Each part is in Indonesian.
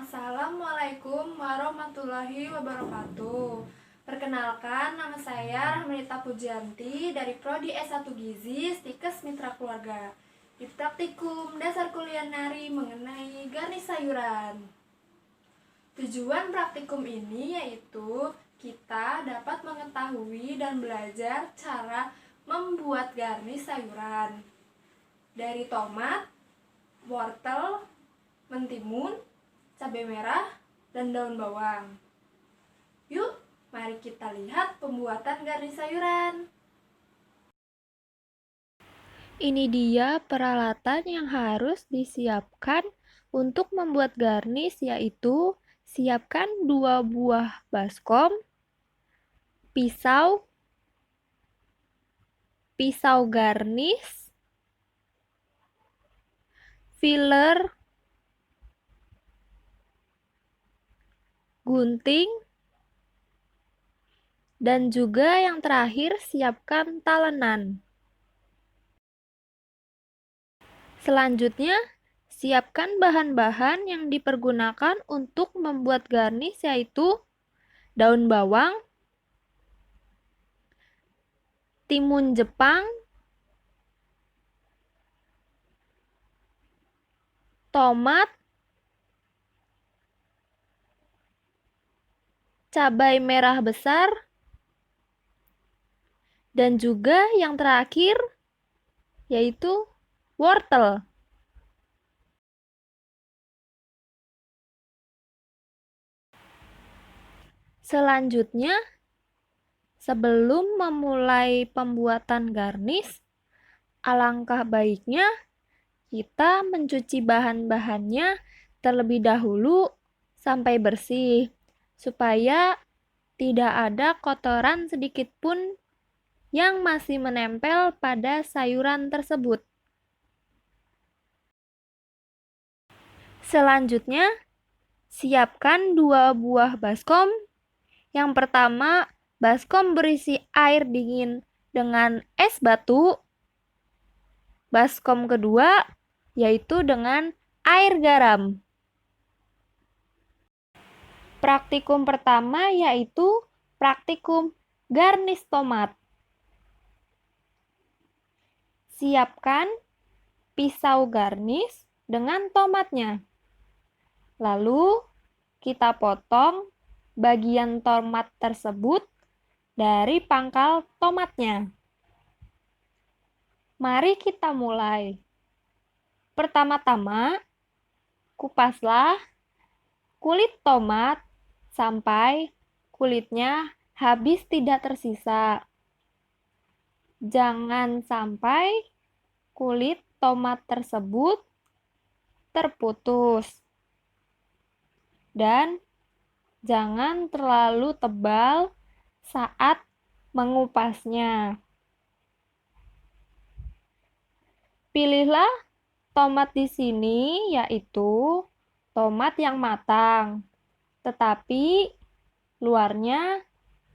Assalamualaikum warahmatullahi wabarakatuh. Perkenalkan, nama saya Rahmanita Pujianti dari Prodi S1 Gizi Stikes Mitra Keluarga di praktikum dasar kulineri mengenai garnis sayuran. Tujuan praktikum ini yaitu kita dapat mengetahui dan belajar cara membuat garnis sayuran dari tomat, wortel, mentimun, cabai merah, dan daun bawang. Yuk, mari kita lihat pembuatan garnis sayuran. Ini dia peralatan yang harus disiapkan untuk membuat garnis, yaitu siapkan 2 buah baskom, pisau garnis, filler, gunting, dan juga yang terakhir siapkan talenan. Selanjutnya, siapkan bahan-bahan yang dipergunakan untuk membuat garnis, yaitu daun bawang, timun Jepang, tomat, cabai merah besar, dan juga yang terakhir yaitu wortel. Selanjutnya, sebelum memulai pembuatan garnis, alangkah baiknya kita mencuci bahan-bahannya terlebih dahulu sampai bersih, supaya tidak ada kotoran sedikit pun yang masih menempel pada sayuran tersebut. Selanjutnya, siapkan 2 buah baskom. Yang pertama, baskom berisi air dingin dengan es batu. Baskom kedua yaitu dengan air garam. Praktikum pertama yaitu praktikum garnis tomat. Siapkan pisau garnis dengan tomatnya. Lalu, kita potong bagian tomat tersebut dari pangkal tomatnya. Mari kita mulai. Pertama-tama, kupaslah kulit tomat sampai kulitnya habis tidak tersisa. Jangan sampai kulit tomat tersebut terputus. Dan jangan terlalu tebal saat mengupasnya. Pilihlah tomat di sini yaitu tomat yang matang, tetapi luarnya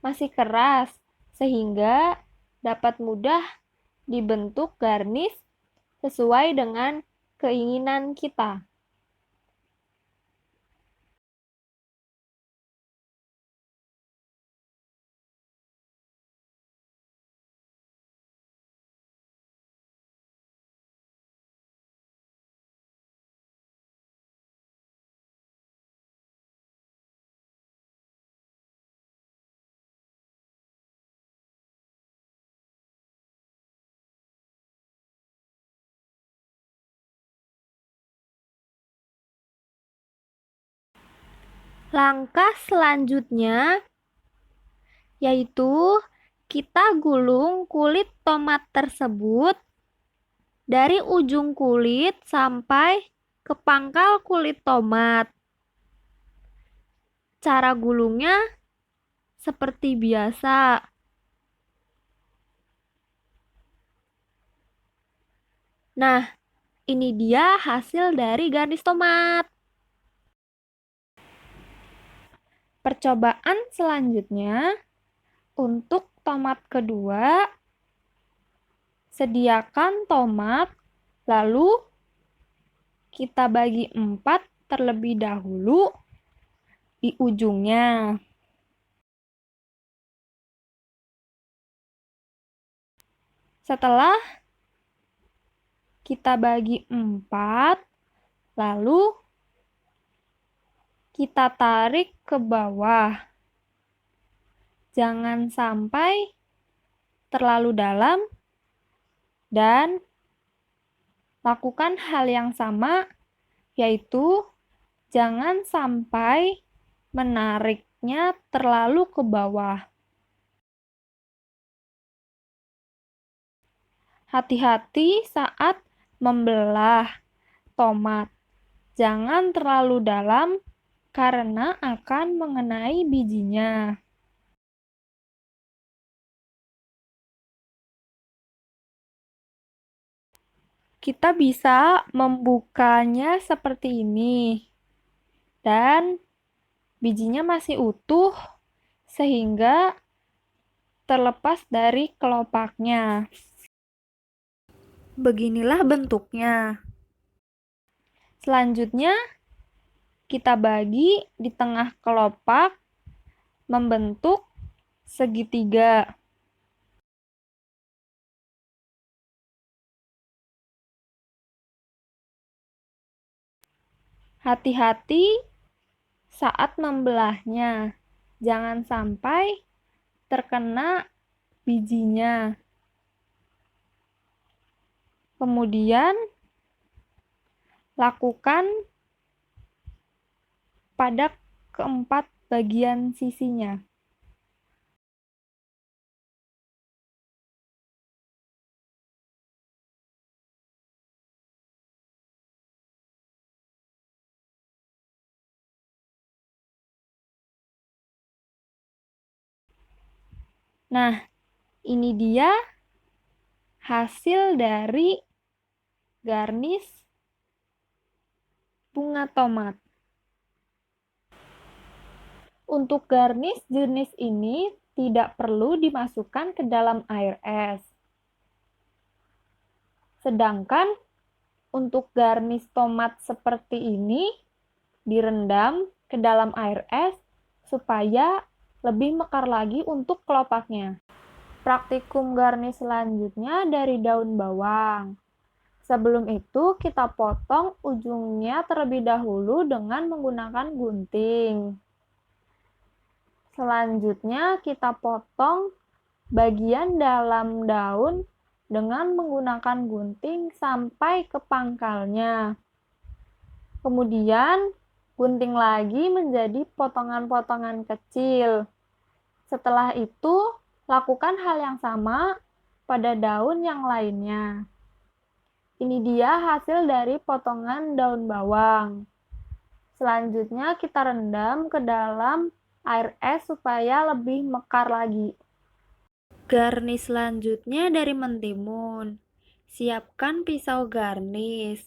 masih keras sehingga dapat mudah dibentuk garnis sesuai dengan keinginan kita. Langkah selanjutnya yaitu kita gulung kulit tomat tersebut dari ujung kulit sampai ke pangkal kulit tomat. Cara gulungnya seperti biasa. Nah, ini dia hasil dari garnis tomat. Percobaan selanjutnya, untuk tomat kedua, sediakan tomat, lalu kita bagi 4 terlebih dahulu di ujungnya. Setelah kita bagi 4, lalu kita tarik ke bawah. Jangan sampai terlalu dalam dan lakukan hal yang sama, yaitu jangan sampai menariknya terlalu ke bawah. Hati-hati saat membelah tomat. Jangan terlalu dalam karena akan mengenai bijinya. Kita bisa membukanya seperti ini. Dan bijinya masih utuh sehingga terlepas dari kelopaknya. Beginilah bentuknya. Selanjutnya, kita bagi di tengah kelopak membentuk segitiga. Hati-hati saat membelahnya. Jangan sampai terkena bijinya. Kemudian, lakukan pada keempat bagian sisinya. Nah, ini dia hasil dari garnish bunga tomat. Untuk garnish jenis ini tidak perlu dimasukkan ke dalam air es. Sedangkan untuk garnish tomat seperti ini direndam ke dalam air es supaya lebih mekar lagi untuk kelopaknya. Praktikum garnish selanjutnya dari daun bawang. Sebelum itu, kita potong ujungnya terlebih dahulu dengan menggunakan gunting. Selanjutnya, kita potong bagian dalam daun dengan menggunakan gunting sampai ke pangkalnya. Kemudian, gunting lagi menjadi potongan-potongan kecil. Setelah itu, lakukan hal yang sama pada daun yang lainnya. Ini dia hasil dari potongan daun bawang. Selanjutnya kita rendam ke dalam air es supaya lebih mekar lagi. Garnish selanjutnya dari mentimun. Siapkan pisau garnish.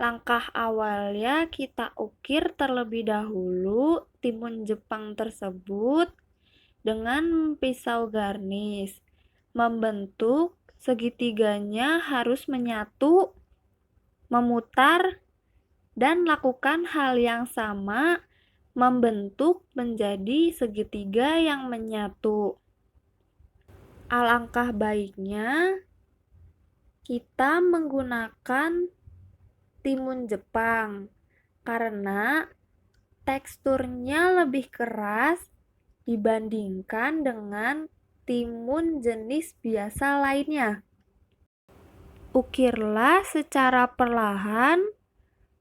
Langkah awalnya kita ukir terlebih dahulu timun Jepang tersebut dengan pisau garnish. Membentuk segitiganya harus menyatu, memutar, dan lakukan hal yang sama membentuk menjadi segitiga yang menyatu. Alangkah baiknya kita menggunakan timun Jepang karena teksturnya lebih keras dibandingkan dengan timun jenis biasa lainnya. Ukirlah secara perlahan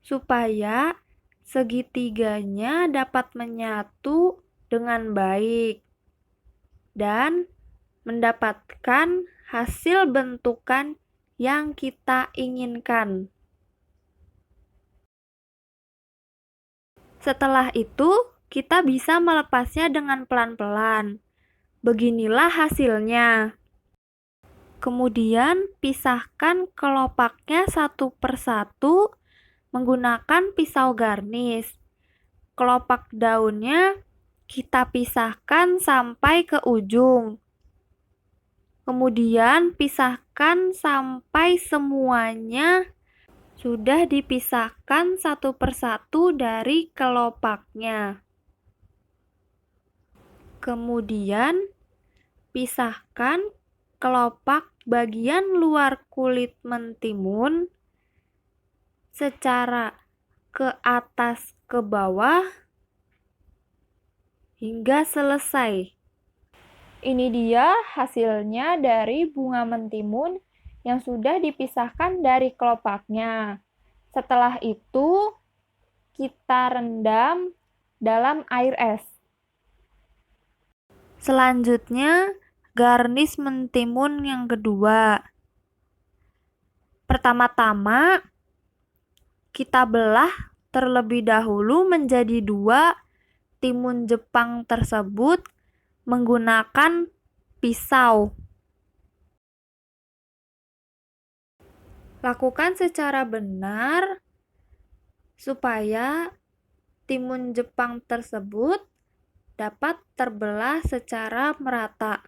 supaya segitiganya dapat menyatu dengan baik dan mendapatkan hasil bentukan yang kita inginkan. Setelah itu, kita bisa melepasnya dengan pelan-pelan. Beginilah hasilnya. Kemudian, pisahkan kelopaknya satu persatu menggunakan pisau garnish. Kelopak daunnya kita pisahkan sampai ke ujung. Kemudian, pisahkan sampai semuanya sudah dipisahkan satu persatu dari kelopaknya. Kemudian, pisahkan kelopak bagian luar kulit mentimun secara ke atas ke bawah hingga selesai. Ini dia hasilnya dari bunga mentimun yang sudah dipisahkan dari kelopaknya. Setelah itu, kita rendam dalam air es. Selanjutnya, garnis mentimun yang kedua. Pertama-tama, kita belah terlebih dahulu menjadi 2 timun Jepang tersebut menggunakan pisau. Lakukan secara benar supaya timun Jepang tersebut dapat terbelah secara merata.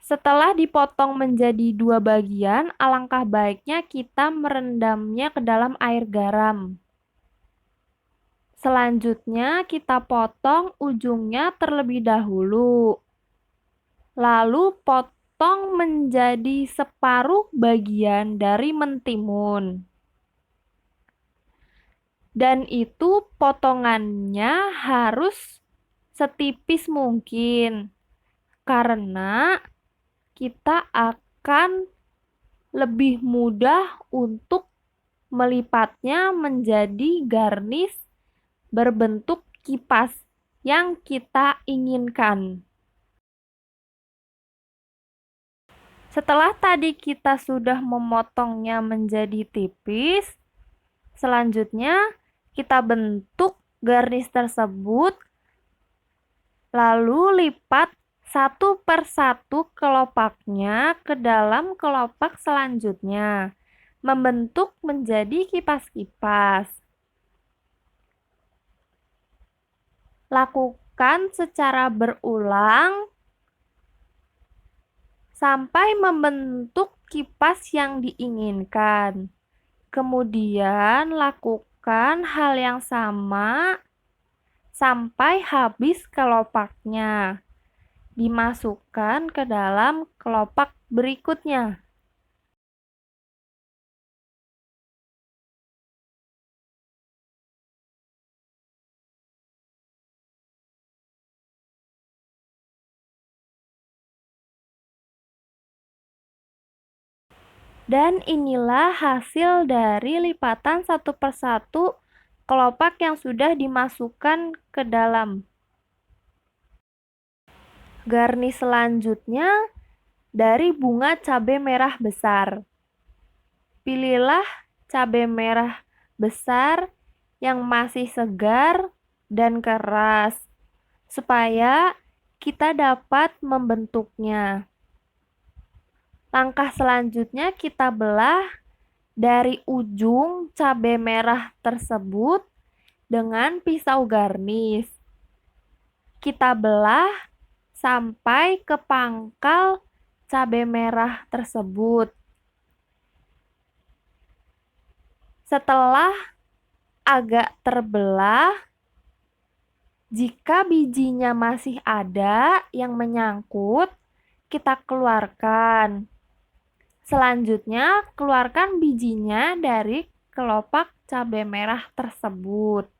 Setelah dipotong menjadi 2 bagian, alangkah baiknya kita merendamnya ke dalam air garam. Selanjutnya, kita potong ujungnya terlebih dahulu. Lalu potong menjadi separuh bagian dari mentimun. Dan itu potongannya harus setipis mungkin, karena kita akan lebih mudah untuk melipatnya menjadi garnis berbentuk kipas yang kita inginkan. Setelah tadi kita sudah memotongnya menjadi tipis, selanjutnya kita bentuk garnis tersebut, lalu lipat satu persatu kelopaknya ke dalam kelopak selanjutnya, membentuk menjadi kipas-kipas. Lakukan secara berulang sampai membentuk kipas yang diinginkan. Kemudian lakukan hal yang sama sampai habis kelopaknya. Dimasukkan ke dalam kelopak berikutnya. Dan inilah hasil dari lipatan satu persatu kelopak yang sudah dimasukkan ke dalam. Garnis selanjutnya dari bunga cabai merah besar. Pilihlah cabai merah besar yang masih segar dan keras, supaya kita dapat membentuknya. Langkah selanjutnya kita belah dari ujung cabai merah tersebut dengan pisau garnis. Kita belah sampai ke pangkal cabai merah tersebut. Setelah agak terbelah, jika bijinya masih ada yang menyangkut, kita keluarkan. Selanjutnya, keluarkan bijinya dari kelopak cabai merah tersebut.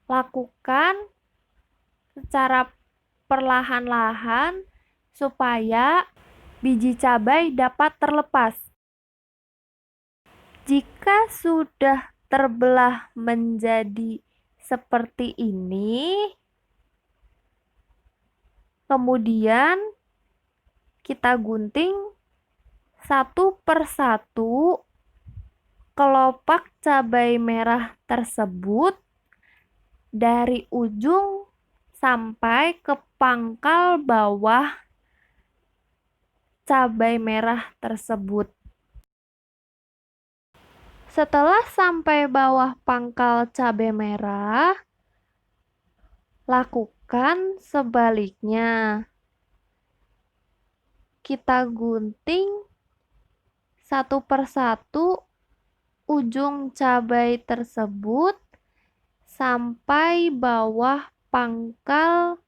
Lakukan secara perlahan-lahan supaya biji cabai dapat terlepas. Jika sudah terbelah menjadi seperti ini, kemudian kita gunting satu persatu kelopak cabai merah tersebut dari ujung sampai ke pangkal bawah cabai merah tersebut. Setelah sampai bawah pangkal cabai merah, lakukan sebaliknya. Kita gunting satu persatu ujung cabai tersebut sampai bawah pangkal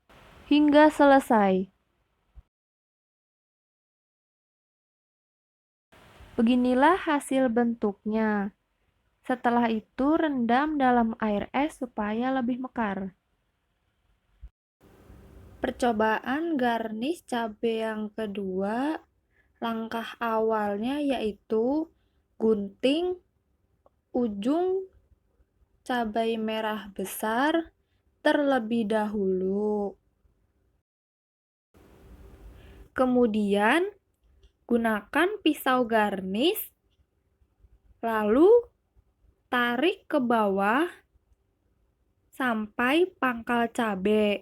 hingga selesai. Beginilah hasil bentuknya. Setelah itu rendam dalam air es supaya lebih mekar. Percobaan garnish cabai yang kedua, langkah awalnya yaitu gunting ujung cabai merah besar terlebih dahulu. Kemudian gunakan pisau garnish, lalu tarik ke bawah sampai pangkal cabai.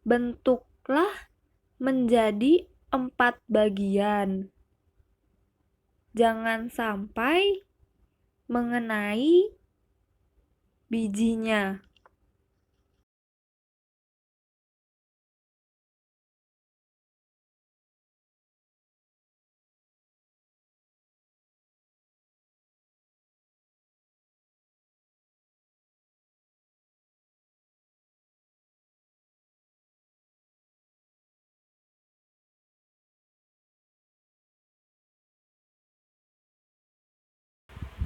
Bentuklah menjadi 4 bagian. Jangan sampai mengenai bijinya.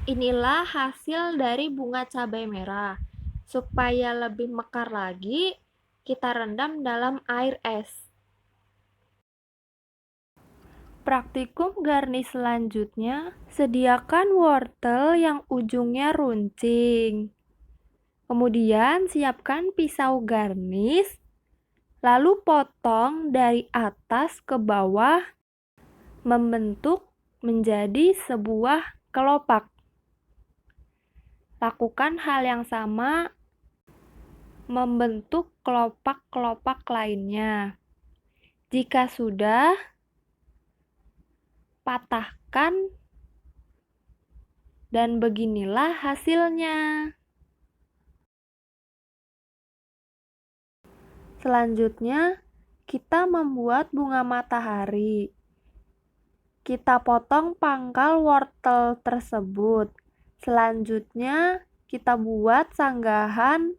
Inilah hasil dari bunga cabai merah. Supaya lebih mekar lagi, kita rendam dalam air es. Praktikum garnish selanjutnya, sediakan wortel yang ujungnya runcing. Kemudian siapkan pisau garnish, lalu potong dari atas ke bawah membentuk menjadi sebuah kelopak. Lakukan hal yang sama membentuk kelopak-kelopak lainnya. Jika sudah, patahkan dan beginilah hasilnya. Selanjutnya, kita membuat bunga matahari. Kita potong pangkal wortel tersebut. Selanjutnya, kita buat sanggahan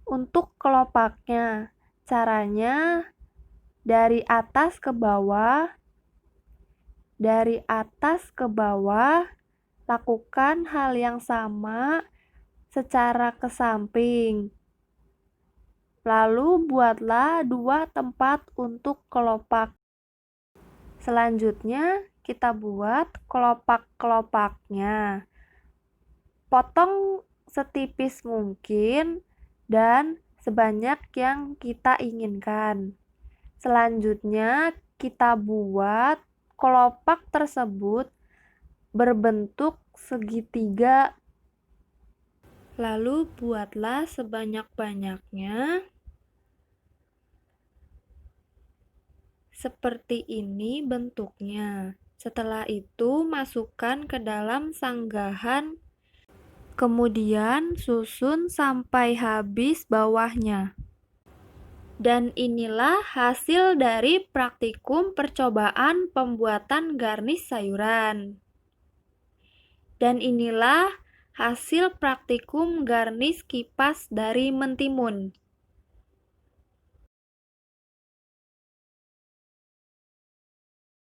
untuk kelopaknya. Caranya dari atas ke bawah, lakukan hal yang sama secara ke samping. Lalu buatlah 2 tempat untuk kelopak. Selanjutnya, kita buat kelopak-kelopaknya. Potong setipis mungkin dan sebanyak yang kita inginkan. Selanjutnya, kita buat kelopak tersebut berbentuk segitiga. Lalu buatlah sebanyak-banyaknya. Seperti ini bentuknya. Setelah itu, masukkan ke dalam sanggahan. Kemudian susun sampai habis bawahnya. Dan inilah hasil dari praktikum percobaan pembuatan garnish sayuran. Dan inilah hasil praktikum garnish kipas dari Mentimun.